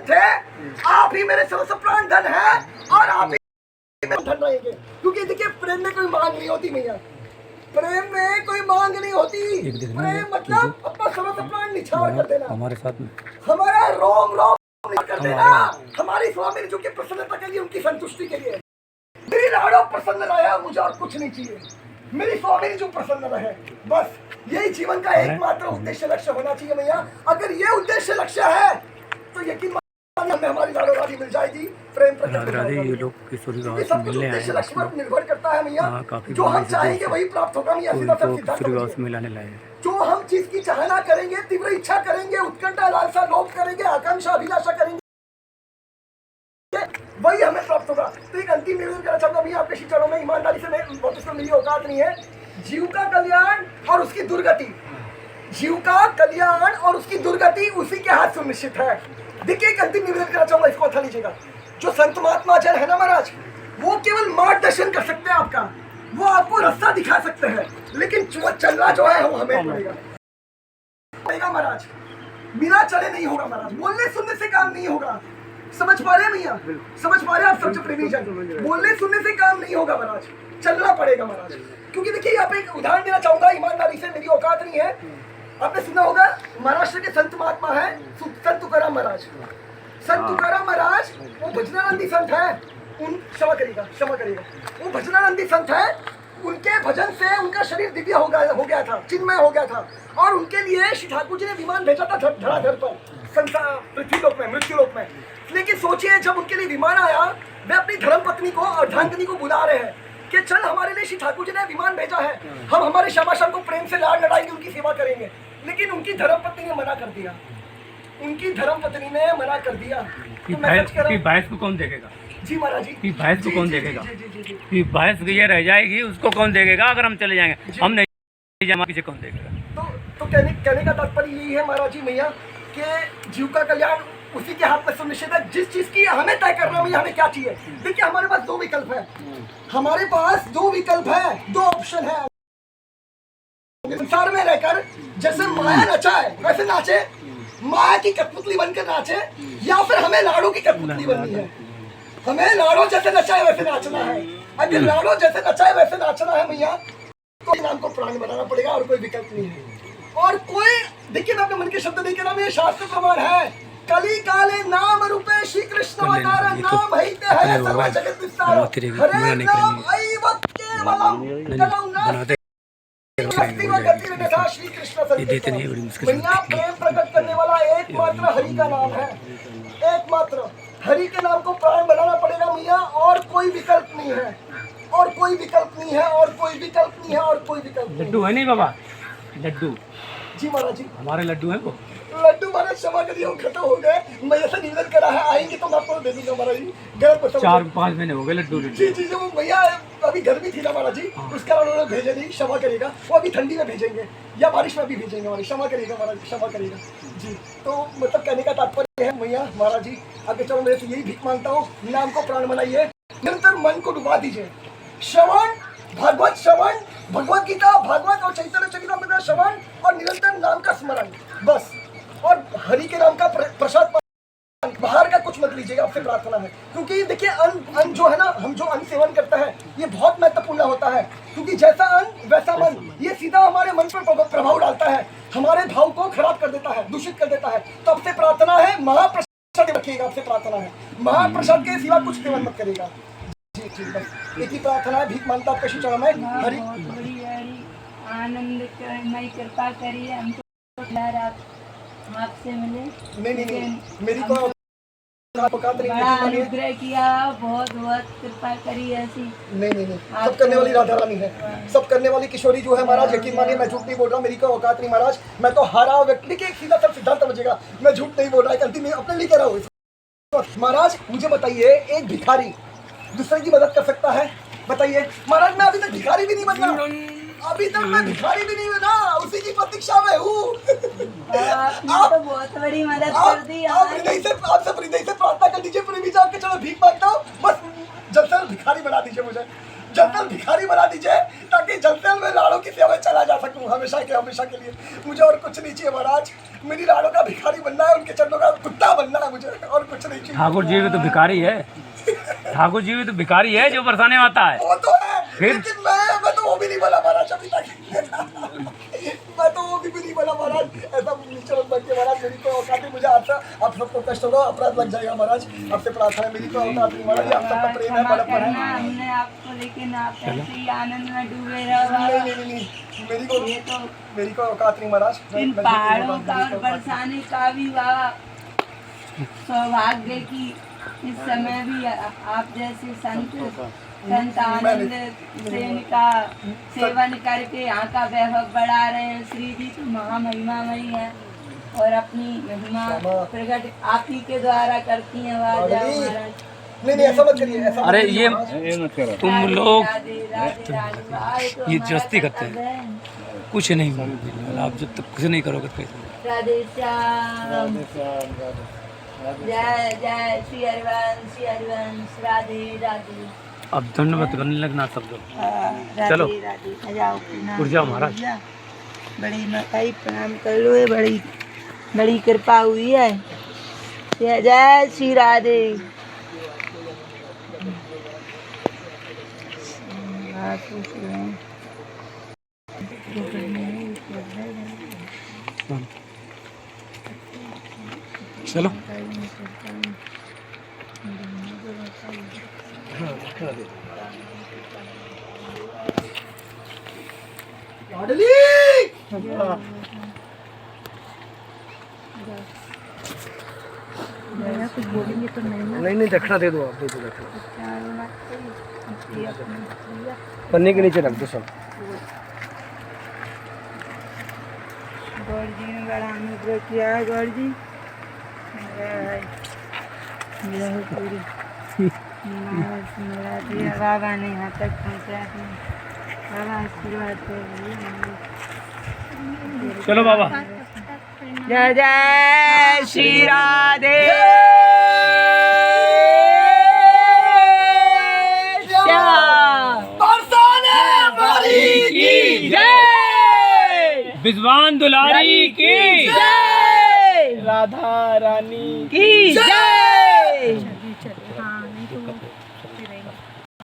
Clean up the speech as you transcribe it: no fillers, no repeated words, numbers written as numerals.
थे, आप ही मेरे सर्वस्व प्राण धन है और आप ही मेरे धन रहेंगे। क्योंकि देखिए प्रेम में कोई मांग नहीं होती मैया, प्रेम में कोई मांग नहीं होती। प्रेम मतलब अपना सर्वस्व प्राण निछावर कर देना, हमारे साथ में हमारा रोम रोम कर देना, हमारी स्वामी जो की प्रसन्नता के लिए, उनकी संतुष्टि के लिए। मेरी लाड़ो प्रसन्न रहा, मुझे और कुछ नहीं चाहिए। मेरी स्वामी जो प्रसन्न रहे, बस यही जीवन का एकमात्र उद्देश्य लक्ष्य होना चाहिए मैया। अगर ये उद्देश्य लक्ष्य है तो यकीन मानिए हमें हमारी लाड़ो रानी मिल जाएगी, प्रेम प्रकट हो जाएगा। ये लोग किशोरी गाँव सब कुछ मिलने आए उद्देश्य हैं, लक्ष्य पर निर्भर करता है मैया। काफी जो हम चाहेंगे वही प्राप्त होगा मैया। सीधा सब सिद्धांत किशोरी गाँव से समझिए। मिलाने लाए हैं। जो हम चीज की चाहना करेंगे, तीव्र इच्छा करेंगे, उत्कंठा लालसा लोभ करेंगे, आकांक्षा अभिलाषा करेंगे, वही हमें प्राप्त होगा। तो एक अंतिम निवेदन करना चाहूंगा भैया आपके श्री चरणों में, ईमानदारी से। मैं बहुत इसमें मेरी औकात नहीं है। जीव का कल्याण और उसकी दुर्गति, जीव का कल्याण और उसकी दुर्गति उसी के हाथ सुनिश्चित है। देखिए एक अंतिम निवेदन करना चाहूंगा, इसको अच्छा लीजिएगा। जो संत महात्मा जन है ना महाराज, वो केवल मार्गदर्शन कर सकते हैं आपका, वो आपको रास्ता दिखा सकते हैं, लेकिन चलना जो है वो हमें पड़ेगा महाराज। बिना चले नहीं होगा महाराज, बोलने सुनने से काम नहीं होगा। समझ पा रहे हैं भैया, समझ पा रहे हैं आप सबसे प्रेमी जन, बोलने सुनने से काम नहीं होगा महाराज, चलना पड़ेगा महाराज। क्योंकि देखिए यहाँ पे एक उदाहरण देना चाहूंगा, ईमानदारी से, मेरी औकात नहीं है। आपने सुना होगा महाराष्ट्र के संत महात्मा है संत तुकाराम महाराज। संत तुकाराम महाराज वो भजनानंदी संत है, उन क्षमा करिएगा, वो भजनानंदी संत है। उनके भजन से उनका शरीर दिव्य हो गया था, चिन्मय हो गया था। और उनके लिए श्री ठाकुर जी ने विमान भेजा था धराधर पर, संसार पृथ्वी लोक में, मृत्यु लोक में। लेकिन सोचिए जब उनके लिए विमान आया, वे अपनी धर्मपत्नी को, अर्धांगिनी को बुला रहे हैं कि चल हमारे लिए श्री ठाकुर जी ने विमान भेजा है, हम हमारे श्यामाश्याम को प्रेम से लाड़ लड़ाएंगे, उनकी सेवा करेंगे। लेकिन उनकी धर्मपत्नी ने मना कर दिया, उनकी धर्मपत्नी ने मना कर दिया। तो मैं भैंस को कौन देखेगा? जी महाराज जी, भैंस को कौन देखेगा? भैंस ये रह जाएगी, उसको कौन देखेगा? अगर हम चले जाएंगे, हम नहीं जाएंगे, पीछे कौन देखेगा? तो कहने का तात्पर्य यही है महाराज जी मैया कि जीव का कल्याण उसी के हाथ में सुनिश्चित है। जिस चीज की हमें तय करना है हमें क्या चाहिए। देखिए हमारे पास दो विकल्प है, हमारे पास दो विकल्प है, दो ऑप्शन है। संसार में रहकर जैसे माया नचाए वैसे नाचे, माया की कठपुतली बनकर नाचे, या फिर हमें लाड़ो की कठपुतली बननी है। हमें लाड़ो जैसे नचाए वैसे नाचना है। अगर लाड़ो जैसे नचाए वैसे नाचना है भैया, तो नाम को प्राण बनाना पड़ेगा, और कोई विकल्प नहीं है। और कोई देखिए मैं अपने मन के शब्द नहीं कह रहा, ये शास्त्र प्रमाण है। कली काले नाम रूपे श्री कृष्ण अवतार, नाम हिते है सर्व जगत विस्तार, हरे नाम ऐवत केवलम कलौ नास्ति भक्ति व गति रथा श्री कृष्ण संकेत। मैया प्रेम प्रकट करने वाला एकमात्र हरि का नाम है, एकमात्र हरि के नाम को प्राण बनाना पड़ेगा मैया, और कोई विकल्प नहीं है, और कोई विकल्प नहीं है, और कोई विकल्प नहीं है, और कोई विकल्प नहीं। लड्डू है नहीं बाबा? लड्डू जी महाराज जी, हमारे लड्डू हैं वो। लड्डू महाराज क्षमा करिए खत्म हो गए। मैं ऐसा निवेदन करा है, आएंगे तो मैं आपको दे दूंगा महाराज जी। घर पर 4-5 महीने हो गए लड्डू। जी जी जी, वो भैया अभी घर भी थी ना महाराज जी, उसका उन्होंने भेजे नहीं, क्षमा करिएगा। वो अभी ठंडी में भेजेंगे या बारिश में भी भेजेंगे महाराज, क्षमा करिएगा महाराज, क्षमा करिएगा जी। तो मतलब कहने का तात्पर्य है मैया महाराज जी, आगे चलो मेरे से यही भीख मांगता हूँ, नाम को प्राण बनाइए, निरंतर मन को डुबा दीजिए। श्रवण, भागवत श्रवण, भगवत गीता, भागवत और चैतन्य चरितामृत का श्रवण, और निरंतर नाम का स्मरण, बस। और हरि के नाम का प्रसाद, बाहर का कुछ मत लीजिएगा, आपसे प्रार्थना है। क्योंकि देखिए अन्न जो है ना, हम जो अन्न सेवन करते हैं ये बहुत महत्वपूर्ण होता है। क्योंकि जैसा अन्न वैसा मन, ये सीधा हमारे मन पर प्रभाव डालता है, हमारे भाव को खराब कर देता है, दूषित कर देता है। तो आपसे प्रार्थना है महाप्रसाद रखिएगा, आपसे प्रार्थना है महाप्रसाद के सिवा कुछ सेवन मत करेगा जी जी। बस एक ही प्रार्थना है, भीख मांगता आपके चरण में। हरि आनंद करना कृपा करिए, हमको आपसे मिले। नहीं, मेरी को बड़ा अनुग्रह किया, बहुत बहुत कृपा करी ऐसी। नहीं, सब करने वाली राधा रानी है, सब करने वाली किशोरी जो है महाराज, यकीन मानिए मैं झूठ नहीं बोल रहा हूँ, मेरी कोई औकात नहीं महाराज। मैं तो हारा व्यक्ति के सीधा सब सिद्धांत समझेगा, मैं झूठ नहीं बोल रहा है, गलती मैं अपने लिए कह रहा हूँ। महाराज मुझे बताइए, एक भिखारी दूसरे की मदद कर सकता है? बताइए महाराज, मैं अभी तक भिखारी भी नहीं बना, अभी तक मैं भिखारी भी नहीं बना, उसी की प्रतीक्षा में हूँ। आपने तो बहुत बड़ी मदद कर दी। आप हृदय से प्रार्थना कर दीजिए, प्रेमी जी आपके चलो भीख मांगता हूँ, बस जल्द से जल्द भिखारी बना दीजिए मुझे, जल्द भिखारी बना दीजिए, ताकि जल्द से मैं लाड़ों की सेवा चला जा सकूँ हमेशा के लिए। मुझे और कुछ नहीं चाहिए महाराज, मेरी लाड़ों का भिखारी बनना है, उनके चरणों का कुत्ता बनना है मुझे, और कुछ नहीं चाहिए। ठाकुर जी भी तो भिखारी है, ठाकुर जी भी तो भिखारी है जो बरसाने में आता है। वो तो है, फिर? लेकिन मैं तो वो भी नहीं बोला महाराज अभी तक। मैं तो वो भी नहीं बोला महाराज, ऐसा नीचे मत बैठिए महाराज, मेरी तो औकात नहीं, मुझे आपसे आप सबको कष्ट होगा, अपराध लग जाएगा महाराज, आपसे प्रार्थना है, मेरी तो औकात नहीं महाराज, आप सबका प्रेम है, क्षमा बड़प्पन करना है। हमने आपको, लेकिन आप ऐसे ही आनंद में डूबे रहो। नहीं, मेरी को औकात नहीं महाराज। इन पहाड़ों का और बरसाने का भी वाह सौभाग्य की इस समय भी आप जैसे संत आनंद सेन का सेवन करके यहाँ का वैभव बढ़ा रहे हैं। श्री जी तो महामहिमामयी है और अपनी महिमा प्रकट आप ही के द्वारा करती हैं महाराज। नहीं ऐसा मत करिए, ऐसा अरे ये तुम लोग तो ये जस्ती करते हैं, कुछ नहीं, आप जब तक कुछ नहीं करोगे तो कैसे? राधे श्याम, जय जय श्री हरिवंश, राधे राधे। अब दंडवत करने लगना सब लोग। राधे चलो। राधे, जाओ प्रणाम उठ जाओ करो, महाराज। जा। बड़ी माताई प्रणाम कर लो, ये बड़ी कृपा हुई है। जय जय श्री राधे। चलो लाडली कुछ बोलेंगे तो नहीं दक्षिणा दे दो, आप दे दो दक्षिणा, पन्नी के नीचे रख दो सब। गौर जी ने बड़ा अनुग्रह किया है। गौर जी जय पूरी मेरा दिया बाबा ने यहाँ तक पहुँचा दिया। बाबा आशीर्वाद दे। चलो बाबा। जय जय श्री राधे श्याम। विद्वान दुलारी की जय राधा रानी की जय।